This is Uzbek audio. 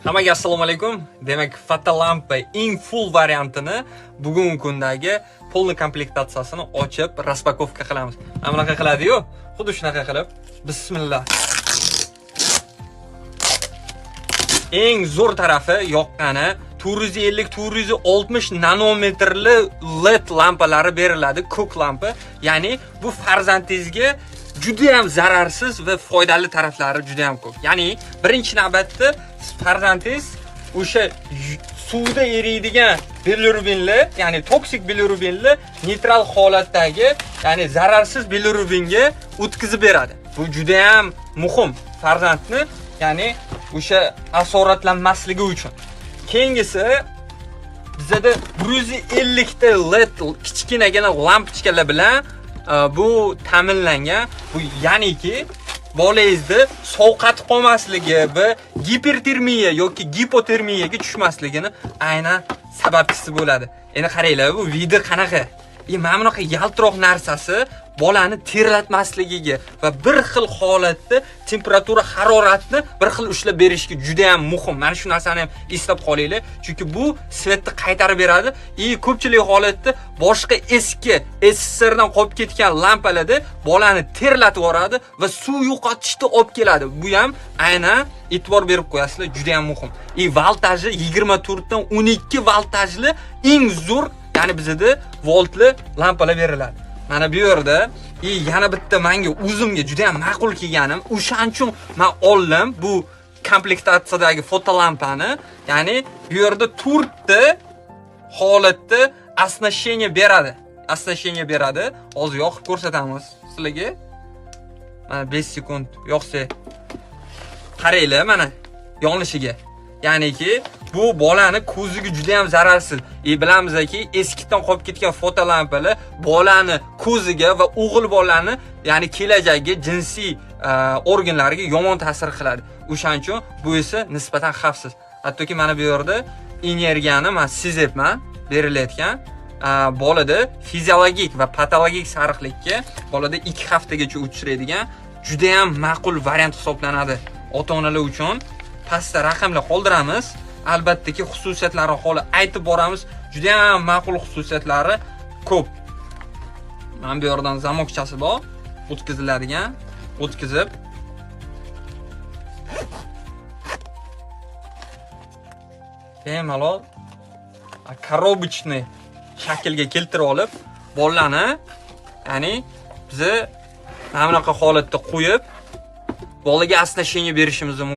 Hammaga assalomu alaykum. Demak, fotolampa eng full variantini bugungi kundagi polni komplektatsiyasini ochib, raspakovka qilamiz. Mana bunaqa qiladi-yu, xuddi shunaqa qilib, bismillah. Eng zo'r tarafi yoqqani 450-460 nanometrli LED lampalari beriladi, ko'k lampa. Ya'ni bu farzandingizga juda ham zararsiz va foydali taraflari juda ham ko'p. Ya'ni birinchi navbatda farzandingiz o'sha suvda eriydigan bilirubinli, ya'ni toksik bilirubinli neytral holatdagi, ya'ni zararsiz bilirubinga o'tkazib beradi. Bu juda ham muhim farzandni, ya'ni o'sha asoratlanmasligi uchun. Keyingisi bizda 150 ta LED kichkinagina lampochkalar bilan bu ta'minlangan. Bu ya'niki bolangizni sovqat qolmasligi va gipertermiya yoki gipotermiyaga tushmasligini aynan sababchisi bo'ladi. Endi qaranglar, bu video qanaqa? Mana bunaqa yaltiroq narsasi bolani terlatmasligiga va bir xil holatda temperatura, haroratni bir xil ushlab berishga juda ham muhim. Mana shu narsani ham eslab qolinglar, chunki bu svetni qaytarib beradi. Ko'pchilik holatda boshqa eski SSSRdan qolib ketgan lampalarda bolani terlatib yoradi va suv yo'qotishni olib keladi. Bu ham aynan e'tibor berib qo'yasizlar, juda ham muhim. Voltaji 24 dan 12 voltajli eng zo'r, ya'ni bizda voltli lampalar beriladi. Mana bu yerda yana bitta menga o'zimga juda ham ma'qul kelganim, o'shaning uchun men oldim bu komplektatsiyadagi fotolampani. Ya'ni bu yerda 4 ta holatda asnashение beradi. Asnashение beradi. Hozir yoqib ko'rsatamiz sizlarga. Mana 5 sekund yoqsa qaranglar mana yonishiga. Ya'niki bu bolani ko'ziga juda ham zararsiz. Bilamizki, eskidan qolib ketgan fotolampalar bolani ko'ziga va o'g'il bolani, ya'ni kelajagiga jinsiy organlariga yomon ta'sir qiladi. O'shaning uchun bu esa nisbatan xavfsiz. Hattoki mana bu yerda energiyani men sezibman berilayotgan. Bolada fiziologik va patologik sariqlikka bolada 2 haftagacha uchraydigan juda ham ma'qul variant hisoblanadi. Ota-onalar uchun pastda raqamlar qoldiramiz. Albattaki xususiyatlari holi aytib boramiz. Juda ham ma'qul xususiyatlari ko'p. Mana bu yerdan zamokchasi bor, o'tkaziladigan. O'tkazib bemalol korobichni shaklga keltirib olib, bolani, ya'ni biz mana bunaqa holatda qo'yib, bolaga asnashение berishimiz mumkin.